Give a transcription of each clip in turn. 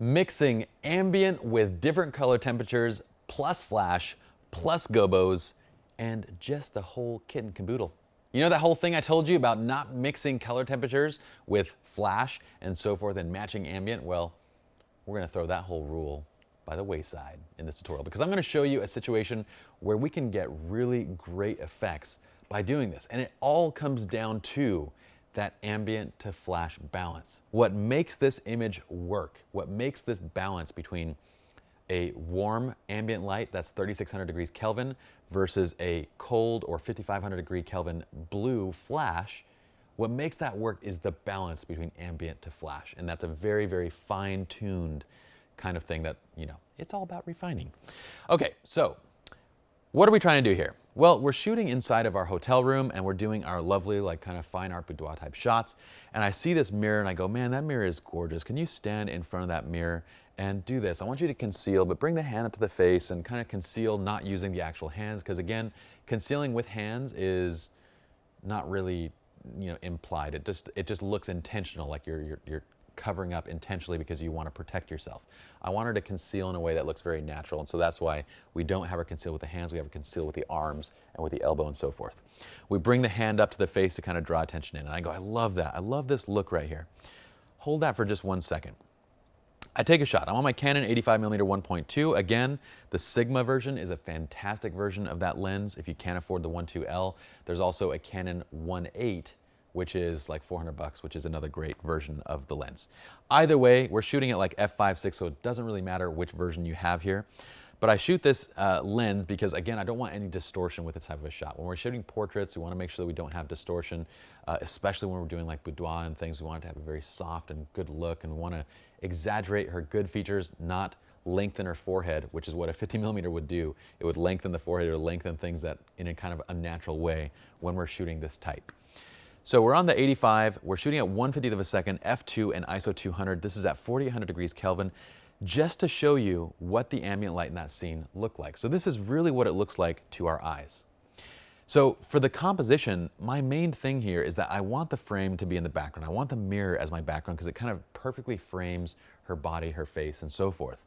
Mixing ambient with different color temperatures, plus flash, plus gobos, and just the whole kit and caboodle. You know that whole thing I told you about not mixing color temperatures with flash and so forth and matching ambient? Well, we're going to throw that whole rule by the wayside in this tutorial because I'm going to show you a situation where we can get really great effects by doing this. And it all comes down to that ambient to flash balance. What makes this image work, what makes this balance between a warm ambient light that's 3600 degrees Kelvin versus a cold or 5500 degree Kelvin blue flash, what makes that work is the balance between ambient to flash. And that's a very, very fine-tuned kind of thing that, you know, it's all about refining. Okay, so what are we trying to do here? Well, we're shooting inside of our hotel room and we're doing our lovely, like, kind of fine art boudoir type shots. And I see this mirror and I go, man, that mirror is gorgeous. Can you stand in front of that mirror and do this? I want you to conceal, but bring the hand up to the face and kind of conceal, not using the actual hands. Because again, concealing with hands is not really, you know, implied. It just looks intentional, like you're covering up intentionally because you want to protect yourself. I want her to conceal in a way that looks very natural, and so that's why we don't have her conceal with the hands, we have her conceal with the arms and with the elbow and so forth. We bring the hand up to the face to kind of draw attention in, and I go, I love that. I love this look right here. Hold that for just 1 second. I take a shot. I'm on my Canon 85mm 1.2. Again, the Sigma version is a fantastic version of that lens if you can't afford the 1.2L. There's also a Canon 1.8, which is like $400, which is another great version of the lens. Either way, we're shooting at like f/5.6, so it doesn't really matter which version you have here. But I shoot this lens because, again, I don't want any distortion with this type of a shot. When we're shooting portraits, we want to make sure that we don't have distortion, especially when we're doing like boudoir and things. We want it to have a very soft and good look, and we want to exaggerate her good features, not lengthen her forehead, which is what a 50mm would do. It would lengthen the forehead or lengthen things that in a kind of unnatural way when we're shooting this tight. So we're on the 85, we're shooting at 1/50th of a second, f2 and ISO 200. This is at 4800 degrees Kelvin, just to show you what the ambient light in that scene looked like. So this is really what it looks like to our eyes. So for the composition, my main thing here is that I want the frame to be in the background. I want the mirror as my background because it kind of perfectly frames her body, her face, and so forth.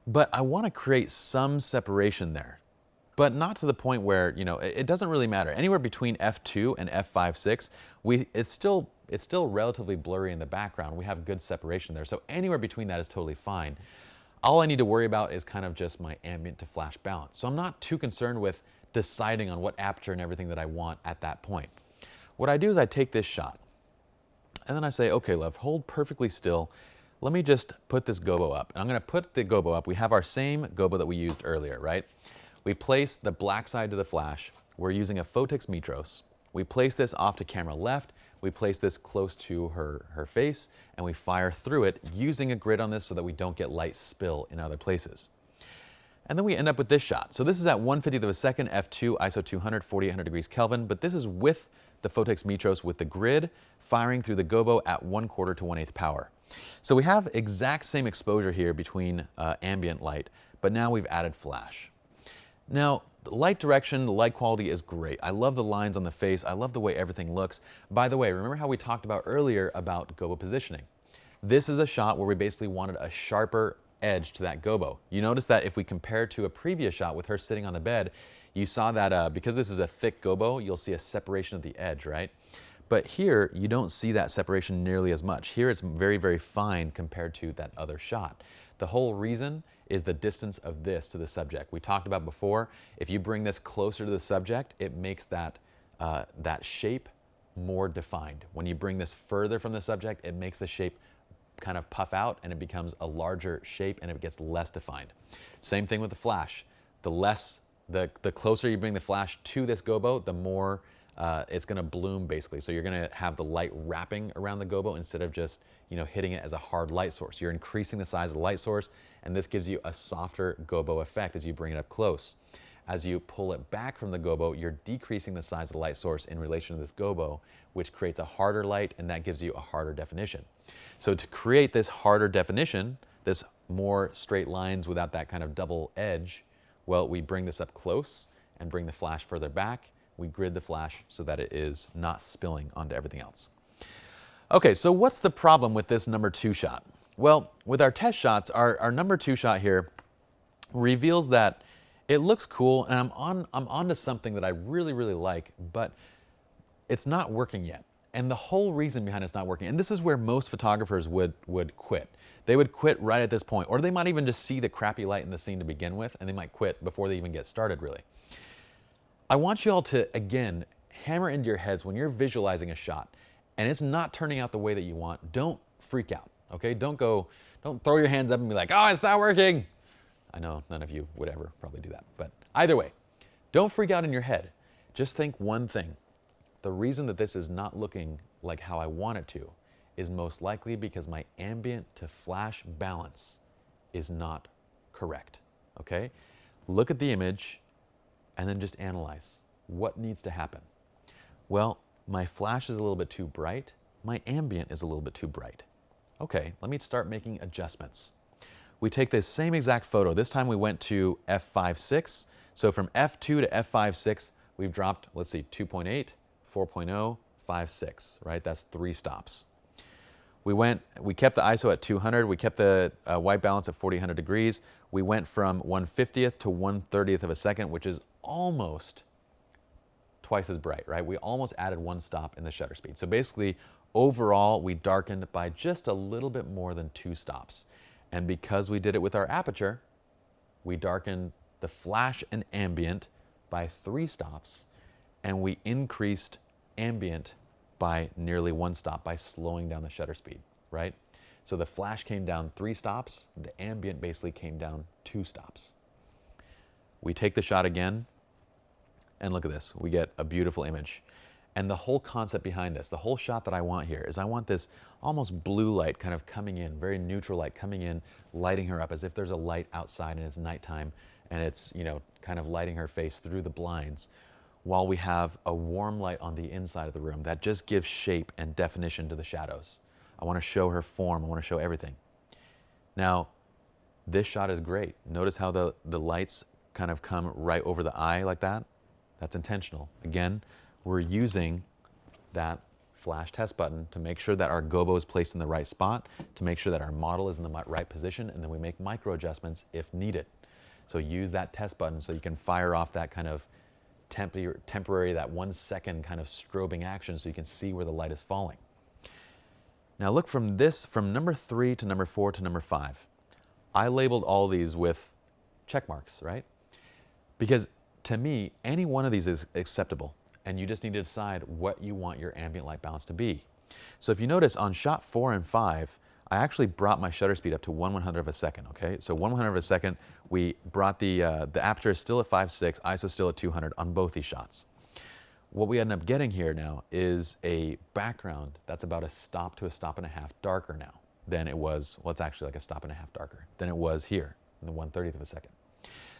But I want to create some separation there, but not to the point where, you know, it doesn't really matter. Anywhere between f2 and f5.6, it's still relatively blurry in the background. We have good separation there. So anywhere between that is totally fine. All I need to worry about is kind of just my ambient to flash balance. So I'm not too concerned with deciding on what aperture and everything that I want at that point. What I do is I take this shot and then I say, okay, love, hold perfectly still. Let me just put this gobo up. And I'm going to put the gobo up. We have our same gobo that we used earlier, right? We place the black side to the flash. We're using a Photix Mitros. We place this off to camera left. We place this close to her face, and we fire through it using a grid on this so that we don't get light spill in other places. And then we end up with this shot. So this is at 1/50th of a second, f2, ISO 200, 4800 degrees Kelvin, but this is with the Photix Mitros with the grid firing through the gobo at 1/4 to 1/8 power. So we have exact same exposure here between ambient light, but now we've added flash. Now, the light direction, the light quality is great. I love the lines on the face. I love the way everything looks. By the way, remember how we talked about earlier about gobo positioning? This is a shot where we basically wanted a sharper edge to that gobo. You notice that if we compare to a previous shot with her sitting on the bed, you saw that because this is a thick gobo, you'll see a separation of the edge, right? But here, you don't see that separation nearly as much. Here, it's very, very fine compared to that other shot. The whole reason is the distance of this to the subject. We talked about before, if you bring this closer to the subject, it makes that shape more defined. When you bring this further from the subject, it makes the shape kind of puff out and it becomes a larger shape and it gets less defined. Same thing with the flash. The closer you bring the flash to this gobo, the more it's going to bloom basically. So you're going to have the light wrapping around the gobo instead of just, you know, hitting it as a hard light source. You're increasing the size of the light source, and this gives you a softer gobo effect as you bring it up close. As you pull it back from the gobo, you're decreasing the size of the light source in relation to this gobo, which creates a harder light, and that gives you a harder definition. So to create this harder definition, this more straight lines without that kind of double edge, well, we bring this up close and bring the flash further back. We grid the flash so that it is not spilling onto everything else. Okay, so what's the problem with this number 2 shot? Well, with our test shots, our number 2 shot here reveals that it looks cool, and I'm onto something that I really, really like, but it's not working yet. And the whole reason behind it's not working, and this is where most photographers would quit. They would quit right at this point, or they might even just see the crappy light in the scene to begin with, and they might quit before they even get started, really. I want you all to, again, hammer into your heads when you're visualizing a shot, and it's not turning out the way that you want, don't freak out, okay? Don't throw your hands up and be like, oh, it's not working. I know none of you would ever probably do that, but either way, don't freak out in your head. Just think one thing. The reason that this is not looking like how I want it to is most likely because my ambient to flash balance is not correct, okay? Look at the image and then just analyze what needs to happen. Well, my flash is a little bit too bright. My ambient is a little bit too bright. Okay, let me start making adjustments. We take this same exact photo. This time we went to f5.6. So from f2 to f5.6, we've dropped, let's see, 2.8, 4.0, 5.6, right? That's 3 stops. We kept the ISO at 200. We kept the white balance at 4,800 degrees. We went from 1/50th to 1/30th of a second, which is almost twice as bright, right? We almost added 1 stop in the shutter speed. So basically, overall, we darkened by just a little bit more than 2 stops. And because we did it with our aperture, we darkened the flash and ambient by 3 stops, and we increased ambient by nearly 1 stop by slowing down the shutter speed, right? So the flash came down 3 stops, the ambient basically came down 2 stops. We take the shot again, and look at this. We get a beautiful image. And the whole concept behind this, the whole shot that I want here is I want this almost blue light kind of coming in, very neutral light coming in, lighting her up as if there's a light outside and it's nighttime and it's, you know, kind of lighting her face through the blinds, while we have a warm light on the inside of the room that just gives shape and definition to the shadows. I want to show her form. I want to show everything. Now, this shot is great. Notice how the lights kind of come right over the eye like that. That's intentional. Again, we're using that flash test button to make sure that our GOBO is placed in the right spot, to make sure that our model is in the right position, and then we make micro adjustments if needed. So use that test button so you can fire off that kind of temporary, that 1 second kind of strobing action so you can see where the light is falling. Now look from number 3 to number 4 to number 5. I labeled all these with check marks, right? Because to me, any one of these is acceptable, and you just need to decide what you want your ambient light balance to be. So if you notice on shot 4 and 5, I actually brought my shutter speed up to 1/100th of a second, okay? So 1/100th of a second, we brought the aperture is still at 5.6, ISO still at 200 on both these shots. What we end up getting here now is a background that's about a stop to a stop and a half darker now than it was, well, it's actually like a stop and a half darker than it was here in the 1/30th of a second.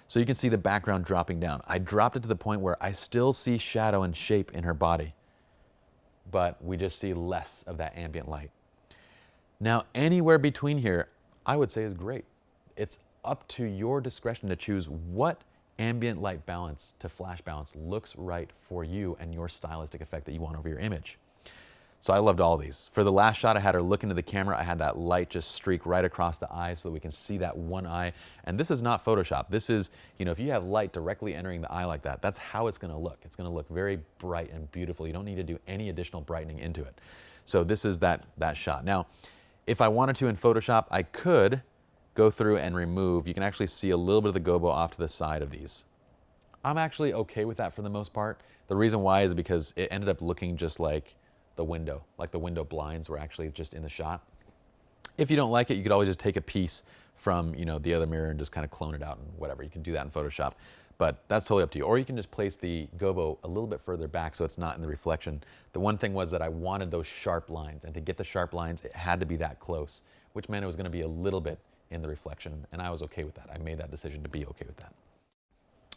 So you can see the background dropping down. I dropped it to the point where I still see shadow and shape in her body, but we just see less of that ambient light. Now, anywhere between here, I would say is great. It's up to your discretion to choose what ambient light balance to flash balance looks right for you and your stylistic effect that you want over your image. So I loved all these. For the last shot, I had her look into the camera. I had that light just streak right across the eye so that we can see that one eye. And this is not Photoshop. This is, you know, if you have light directly entering the eye like that, that's how it's going to look. It's going to look very bright and beautiful. You don't need to do any additional brightening into it. So this is that shot. Now, if I wanted to in Photoshop, I could go through and remove. You can actually see a little bit of the GOBO off to the side of these. I'm actually okay with that for the most part. The reason why is because it ended up looking just like the window blinds were actually just in the shot. If you don't like it, you could always just take a piece from, you know, the other mirror and just kind of clone it out and whatever. You can do that in Photoshop, but that's totally up to you. Or you can just place the GOBO a little bit further back so it's not in the reflection. The one thing was that I wanted those sharp lines, and to get the sharp lines, it had to be that close, which meant it was going to be a little bit in the reflection, and I was okay with that. I made that decision to be okay with that.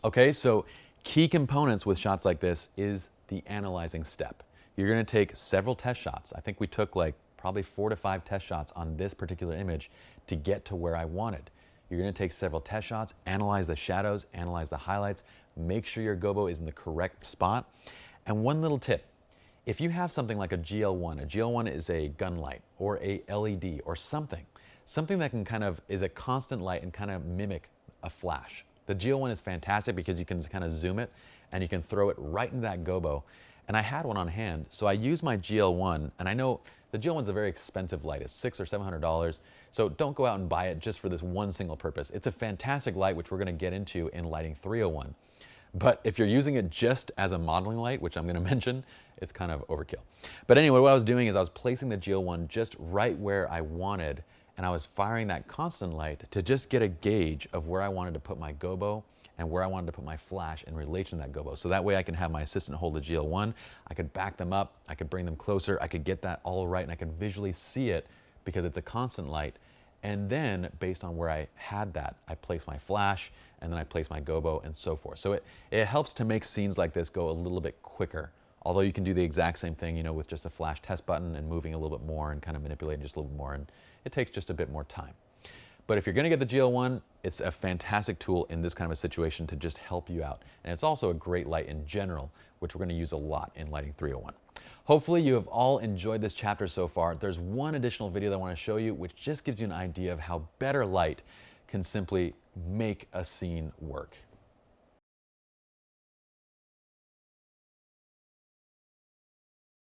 Okay, so key components with shots like this is the analyzing step. You're going to take several test shots. I think we took like probably 4 to 5 test shots on this particular image to get to where I wanted. You're going to take several test shots, analyze the shadows, analyze the highlights, make sure your GOBO is in the correct spot. And one little tip, if you have something like a GL1 is a gun light or a LED or something something that can kind of is a constant light and kind of mimic a flash. The GO1 is fantastic because you can kind of zoom it and you can throw it right into that gobo. And I had one on hand, so I used my GL1, and I know the GL1 is a very expensive light. It's $600 or $700, so don't go out and buy it just for this one single purpose. It's a fantastic light, which we're going to get into in lighting 301. But if you're using it just as a modeling light, which I'm going to mention, it's kind of overkill. But anyway, what I was doing is I was placing the GL1 just right where I wanted, and I was firing that constant light to just get a gauge of where I wanted to put my gobo and where I wanted to put my flash in relation to that gobo. So that way I can have my assistant hold the GL1, I could back them up, I could bring them closer, I could get that all right, and I could visually see it because it's a constant light. And then based on where I had that, I place my flash, and then I place my gobo and so forth. So it helps to make scenes like this go a little bit quicker. Although you can do the exact same thing, you know, with just a flash test button and moving a little bit more and kind of manipulating just a little bit more, and it takes just a bit more time. But if you're going to get the GL1, it's a fantastic tool in this kind of a situation to just help you out. And it's also a great light in general, which we're going to use a lot in lighting 301. Hopefully you have all enjoyed this chapter so far. There's one additional video that I want to show you, which just gives you an idea of how better light can simply make a scene work.